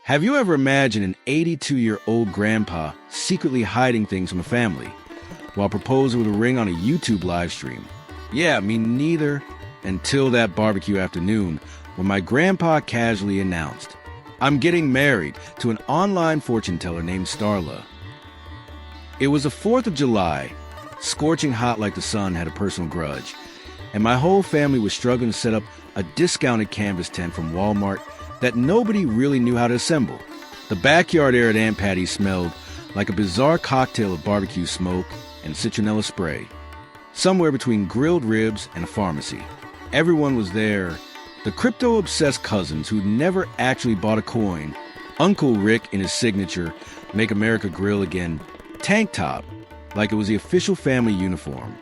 Have you ever imagined an 82-year-old grandpa secretly hiding things from a family while proposing with a ring on a YouTube live stream? Yeah, me neither, until that barbecue afternoon when my grandpa casually announced, "I'm getting married to an online fortune teller named Starla." It was the 4th of July, scorching hot like the sun had a personal grudge, and my whole family was struggling to set up a discounted canvas tent from Walmart that nobody really knew how to assemble. The backyard air at Aunt Patty's smelled like a bizarre cocktail of barbecue smoke and citronella spray, somewhere between grilled ribs and a pharmacy. Everyone was there. The crypto-obsessed cousins who'd never actually bought a coin, Uncle Rick in his signature Make America Grill Again tank top, like it was the official family uniform.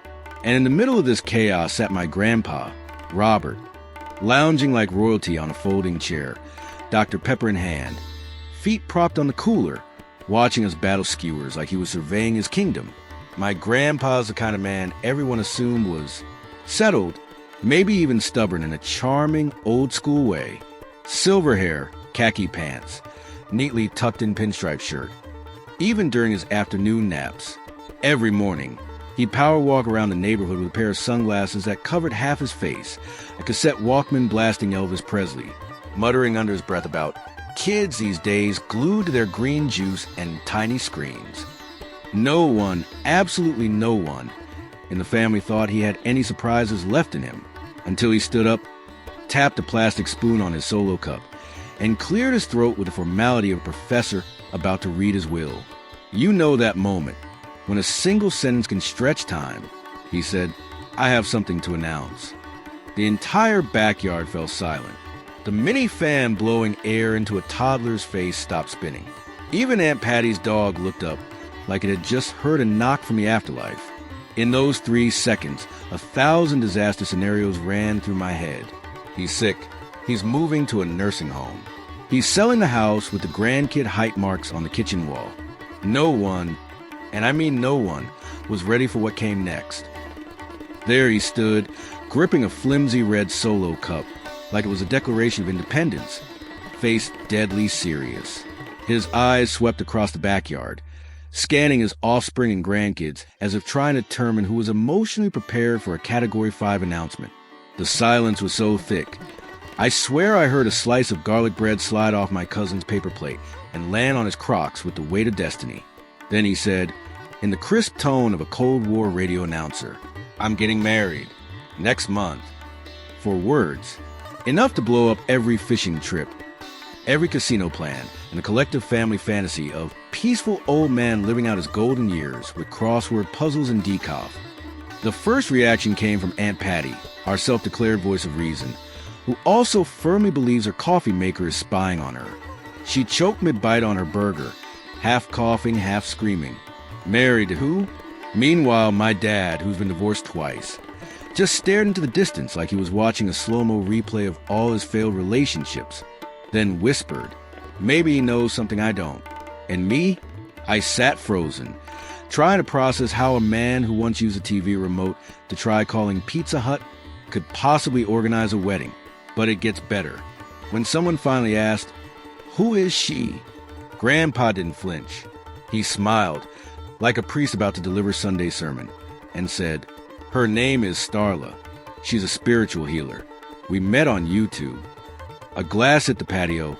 And in the middle of this chaos sat my grandpa, Robert, lounging like royalty on a folding chair, Dr. Pepper in hand, feet propped on the cooler, watching us battle skewers like he was surveying his kingdom. My grandpa's the kind of man everyone assumed was settled, maybe even stubborn in a charming, old-school way. Silver hair, khaki pants, neatly tucked-in pinstripe shirt. Even during his afternoon naps, every morning, he'd power walk around the neighborhood with a pair of sunglasses that covered half his face, a cassette Walkman blasting Elvis Presley, muttering under his breath about kids these days glued to their green juice and tiny screens. No one, absolutely no one, in the family thought he had any surprises left in him until he stood up, tapped a plastic spoon on his solo cup, and cleared his throat with the formality of a professor about to read his will. You know that moment when a single sentence can stretch time. He said, "I have something to announce." The entire backyard fell silent. The mini fan blowing air into a toddler's face stopped spinning. Even Aunt Patty's dog looked up like it had just heard a knock from the afterlife. In those 3 seconds, 1,000 disaster scenarios ran through my head. He's sick. He's moving to a nursing home. He's selling the house with the grandkid height marks on the kitchen wall. No one, and I mean no one, was ready for what came next. There he stood, gripping a flimsy red solo cup, like it was a declaration of independence, face deadly serious. His eyes swept across the backyard, scanning his offspring and grandkids as if trying to determine who was emotionally prepared for a Category 5 announcement. The silence was so thick, I swear I heard a slice of garlic bread slide off my cousin's paper plate and land on his Crocs with the weight of destiny. Then he said, in the crisp tone of a Cold War radio announcer, "I'm getting married. Next month." 4 words. Enough to blow up every fishing trip, every casino plan, and the collective family fantasy of peaceful old man living out his golden years with crossword puzzles and decaf. The first reaction came from Aunt Patty, our self-declared voice of reason, who also firmly believes her coffee maker is spying on her. She choked mid-bite on her burger, half coughing, half screaming. Married to who? Meanwhile, my dad, who's been divorced twice, just stared into the distance like he was watching a slow-mo replay of all his failed relationships, then whispered, "Maybe he knows something I don't." And me? I sat frozen, trying to process how a man who once used a TV remote to try calling Pizza Hut could possibly organize a wedding. But it gets better. When someone finally asked, "Who is she?" Grandpa didn't flinch. He smiled, like a priest about to deliver Sunday sermon, and said, "Her name is Starla. She's a spiritual healer. We met on YouTube." A glass hit the patio.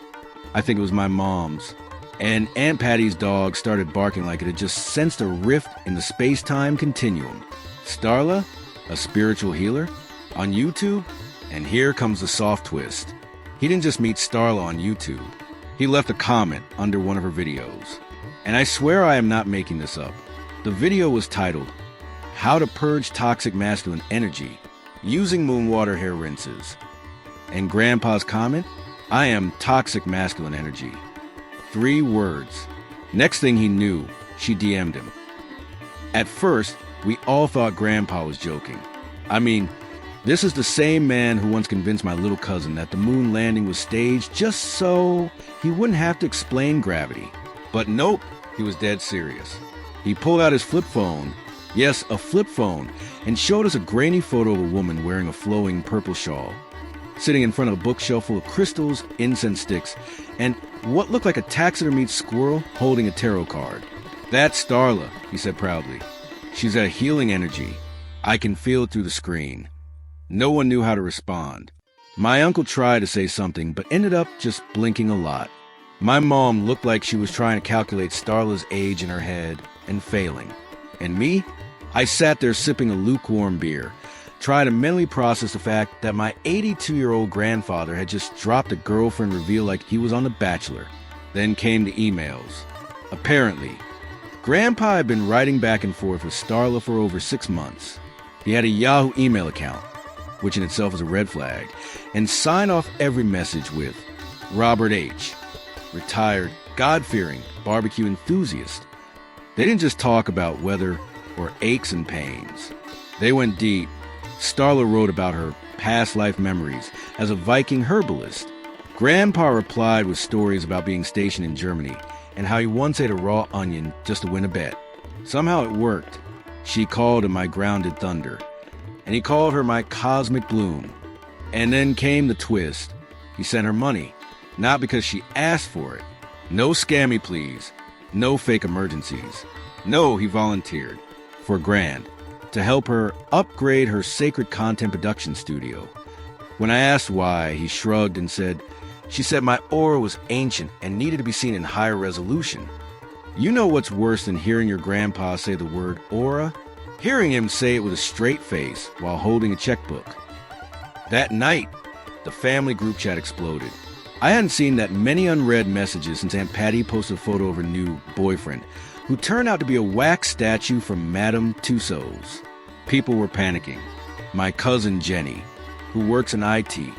I think it was my mom's. And Aunt Patty's dog started barking like it had just sensed a rift in the space-time continuum. Starla? A spiritual healer? On YouTube? And here comes the soft twist. He didn't just meet Starla on YouTube. He left a comment under one of her videos. And I swear I am not making this up. The video was titled, "How to Purge Toxic Masculine Energy Using Moonwater Hair Rinses." And Grandpa's comment, "I am toxic masculine energy." 3 words. Next thing he knew, she DM'd him. At first, we all thought Grandpa was joking. I mean, this is the same man who once convinced my little cousin that the moon landing was staged just so he wouldn't have to explain gravity. But nope, he was dead serious. He pulled out his flip phone, yes, a flip phone, and showed us a grainy photo of a woman wearing a flowing purple shawl. sitting in front of a bookshelf full of crystals, incense sticks, and what looked like a taxidermied squirrel holding a tarot card. "That's Starla," he said proudly. "She's got a healing energy. I can feel it through the screen." No one knew how to respond. My uncle tried to say something, but ended up just blinking a lot. My mom looked like she was trying to calculate Starla's age in her head and failing. And me? I sat there sipping a lukewarm beer, trying to mentally process the fact that my 82-year-old grandfather had just dropped a girlfriend reveal like he was on The Bachelor. Then came the emails. Apparently, Grandpa had been writing back and forth with Starla for over 6 months. He had a Yahoo email account, which in itself is a red flag, and signed off every message with Robert H., retired, God-fearing barbecue enthusiast. They didn't just talk about weather or aches and pains. They went deep. Starla wrote about her past life memories as a Viking herbalist. Grandpa replied with stories about being stationed in Germany and how he once ate a raw onion just to win a bet. Somehow it worked. She called him my grounded thunder, and he called her my cosmic bloom. And then came the twist. He sent her money, not because she asked for it. No scammy please. No fake emergencies. No, he volunteered for $1,000 to help her upgrade her sacred content production studio. When I asked why, he shrugged and said, "She said my aura was ancient and needed to be seen in higher resolution." You know what's worse than hearing your grandpa say the word aura? Hearing him say it with a straight face while holding a checkbook. That night, the family group chat exploded. I hadn't seen that many unread messages since Aunt Patty posted a photo of her new boyfriend, who turned out to be a wax statue from Madame Tussauds. People were panicking. My cousin Jenny, who works in IT,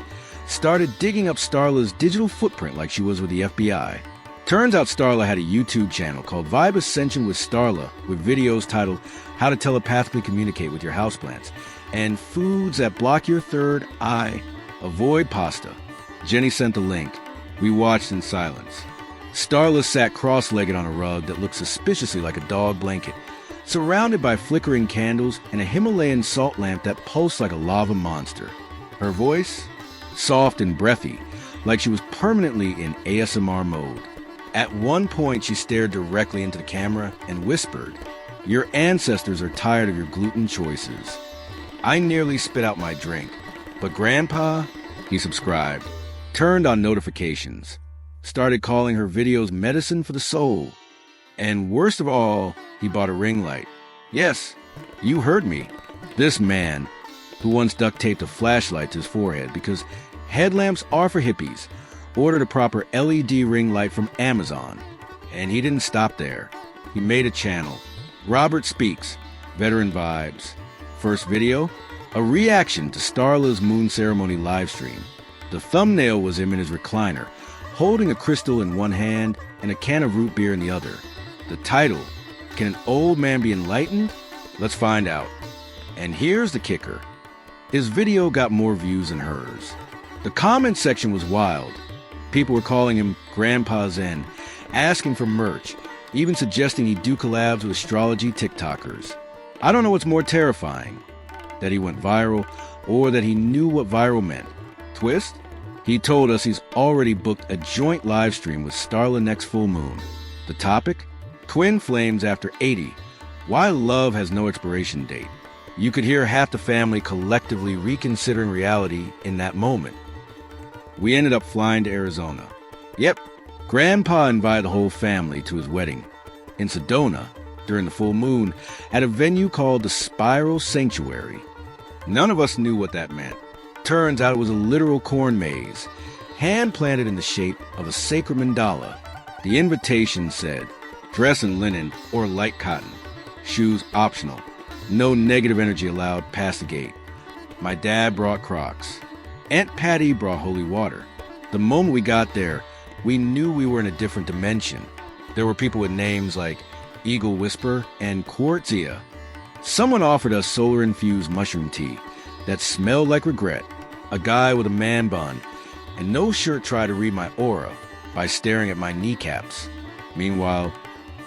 started digging up Starla's digital footprint like she was with the FBI. Turns out Starla had a YouTube channel called Vibe Ascension with Starla, with videos titled How to Telepathically Communicate with Your Houseplants and Foods That Block Your Third Eye. Avoid pasta. Jenny sent the link. We watched in silence. Starla sat cross-legged on a rug that looked suspiciously like a dog blanket, surrounded by flickering candles and a Himalayan salt lamp that pulsed like a lava monster. Her voice? Soft and breathy, like she was permanently in ASMR mode. At one point, she stared directly into the camera and whispered, "Your ancestors are tired of your gluten choices." I nearly spit out my drink, but Grandpa, he subscribed, turned on notifications, started calling her videos medicine for the soul, and worst of all, he bought a ring light. Yes, you heard me. This man, who once duct taped a flashlight to his forehead because headlamps are for hippies, ordered a proper LED ring light from Amazon. And he didn't stop there. He made a channel. Robert Speaks, Veteran Vibes. First video, a reaction to Starla's moon ceremony livestream. The thumbnail was him in his recliner, holding a crystal in one hand and a can of root beer in the other. The title, Can an Old Man Be Enlightened? Let's find out. And here's the kicker. His video got more views than hers. The comment section was wild. People were calling him Grandpa Zen, asking for merch, even suggesting he do collabs with astrology TikTokers. I don't know what's more terrifying, that he went viral or that he knew what viral meant. Twist? He told us he's already booked a joint live stream with Starla next full moon. The topic? Twin flames after 80. Why love has no expiration date. You could hear half the family collectively reconsidering reality in that moment. We ended up flying to Arizona. Yep, Grandpa invited the whole family to his wedding in Sedona during the full moon at a venue called the Spiral Sanctuary. None of us knew what that meant. Turns out it was a literal corn maze, hand-planted in the shape of a sacred mandala. The invitation said, dress in linen or light cotton, shoes optional, no negative energy allowed past the gate. My dad brought Crocs. Aunt Patty brought holy water. The moment we got there, we knew we were in a different dimension. There were people with names like Eagle Whisper and Quartzia. Someone offered us solar-infused mushroom tea that smelled like regret. A guy with a man bun and no shirt tried to read my aura by staring at my kneecaps. Meanwhile,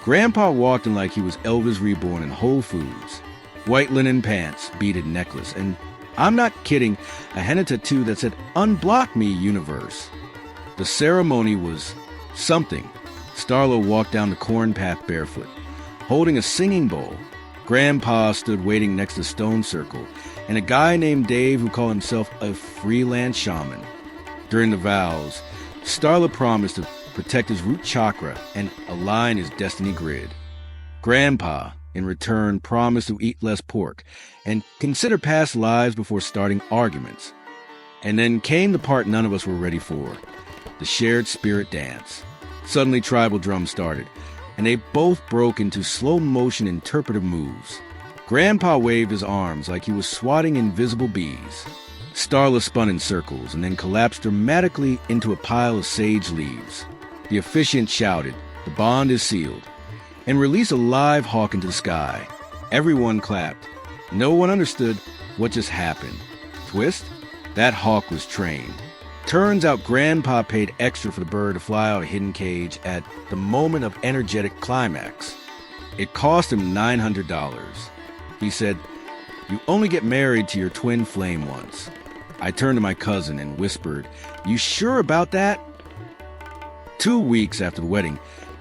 Grandpa walked in like he was Elvis reborn in Whole Foods. White linen pants, beaded necklace, and I'm not kidding, a henna tattoo that said, "Unblock me, universe." The ceremony was something. Starla walked down the corn path barefoot, holding a singing bowl. Grandpa stood waiting next to the stone circle, and a guy named Dave who called himself a freelance shaman. During the vows, Starla promised to protect his root chakra and align his destiny grid. Grandpa, in return, promised to eat less pork and consider past lives before starting arguments. And then came the part none of us were ready for, the shared spirit dance. Suddenly tribal drums started, and they both broke into slow-motion interpretive moves. Grandpa waved his arms like he was swatting invisible bees. Starla spun in circles and then collapsed dramatically into a pile of sage leaves. The officiant shouted, "The bond is sealed," and released a live hawk into the sky. Everyone clapped. No one understood what just happened. Twist? That hawk was trained. Turns out Grandpa paid extra for the bird to fly out a hidden cage at the moment of energetic climax. It cost him $900. He said, "You only get married to your twin flame once." I turned to my cousin and whispered, "You sure about that?" 2 weeks after the wedding,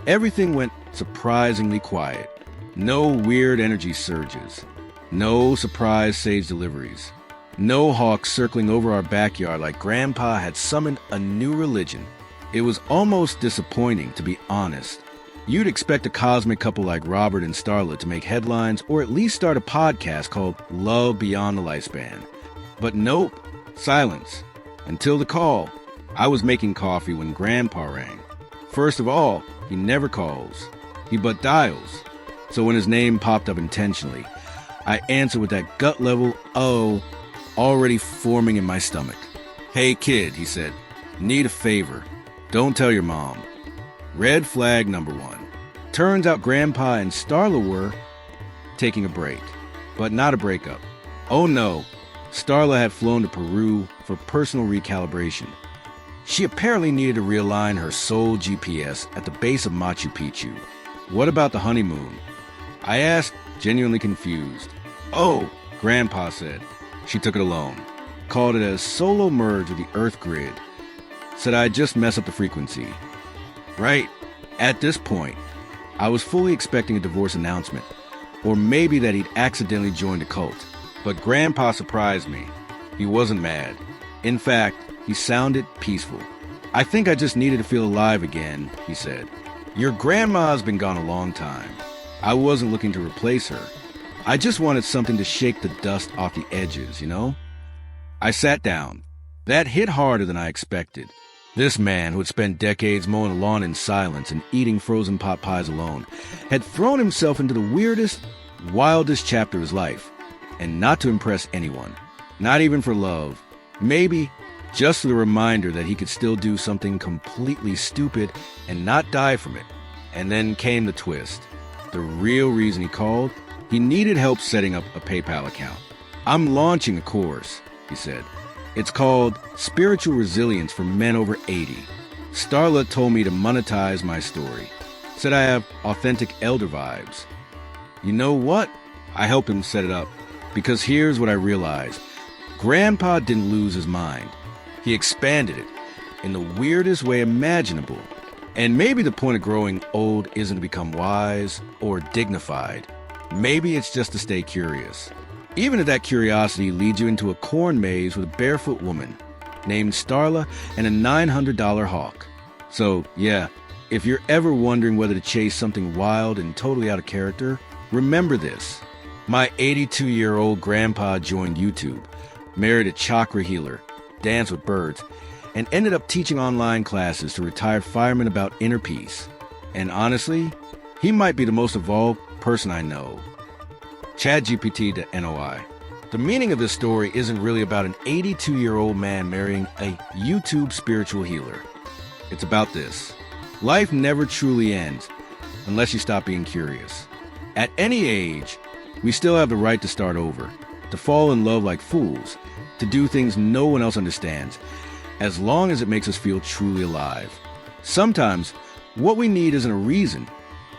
everything went surprisingly quiet. No weird energy surges. No surprise sage deliveries. No hawks circling over our backyard like Grandpa had summoned a new religion. It was almost disappointing, to be honest. You'd expect a cosmic couple like Robert and Starla to make headlines or at least start a podcast called Love Beyond the Lifespan. But nope, silence. Until the call. I was making coffee when Grandpa rang. First of all, he never calls. He but dials. So when his name popped up intentionally, I answered with that gut level "oh" already forming in my stomach. "Hey kid," he said, "need a favor. Don't tell your mom." Red flag number 1. Turns out Grandpa and Starla were taking a break, but not a breakup. Oh no, Starla had flown to Peru for personal recalibration. She apparently needed to realign her soul GPS at the base of Machu Picchu. What about the honeymoon? I asked, genuinely confused. "Oh," Grandpa said. She took it alone. Called it a solo merge with the Earth grid. Said I'd just mess up the frequency. Right. At this point, I was fully expecting a divorce announcement. Or maybe that he'd accidentally joined a cult. But Grandpa surprised me. He wasn't mad. In fact, he sounded peaceful. "I think I just needed to feel alive again," he said. "Your grandma's been gone a long time. I wasn't looking to replace her. I just wanted something to shake the dust off the edges, you know?" I sat down. That hit harder than I expected. This man, who had spent decades mowing the lawn in silence and eating frozen pot pies alone, had thrown himself into the weirdest, wildest chapter of his life. And not to impress anyone. Not even for love. Maybe just for the reminder that he could still do something completely stupid and not die from it. And then came the twist. The real reason he called? He needed help setting up a PayPal account. "I'm launching a course," he said. "It's called Spiritual Resilience for Men Over 80. Starla told me to monetize my story. Said I have authentic elder vibes." You know what? I helped him set it up. Because here's what I realized. Grandpa didn't lose his mind. He expanded it in the weirdest way imaginable. And maybe the point of growing old isn't to become wise or dignified. Maybe it's just to stay curious. Even if that curiosity leads you into a corn maze with a barefoot woman named Starla and a $900 hawk. So, yeah, if you're ever wondering whether to chase something wild and totally out of character, remember this. My 82-year-old grandpa joined YouTube, married a chakra healer, danced with birds, and ended up teaching online classes to retired firemen about inner peace. And honestly, he might be the most evolved person I know. ChatGPT to NOI. The meaning of this story isn't really about an 82-year-old man marrying a YouTube spiritual healer. It's about this. Life never truly ends unless you stop being curious. At any age, we still have the right to start over, to fall in love like fools, to do things no one else understands, as long as it makes us feel truly alive. Sometimes, what we need isn't a reason.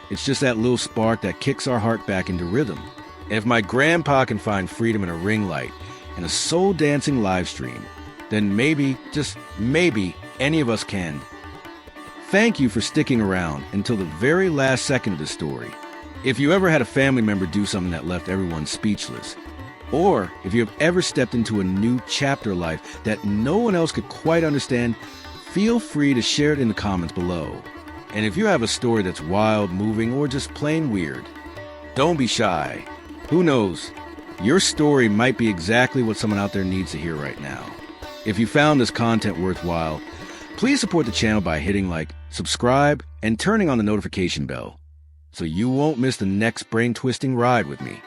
It's just that little spark that kicks our heart back into rhythm. And if my grandpa can find freedom in a ring light, and a soul-dancing live stream, then maybe, just maybe, any of us can. Thank you for sticking around until the very last second of the story. If you ever had a family member do something that left everyone speechless, or if you have ever stepped into a new chapter of life that no one else could quite understand, feel free to share it in the comments below. And if you have a story that's wild, moving, or just plain weird, don't be shy. Who knows? Your story might be exactly what someone out there needs to hear right now. If you found this content worthwhile, please support the channel by hitting like, subscribe, and turning on the notification bell so you won't miss the next brain-twisting ride with me.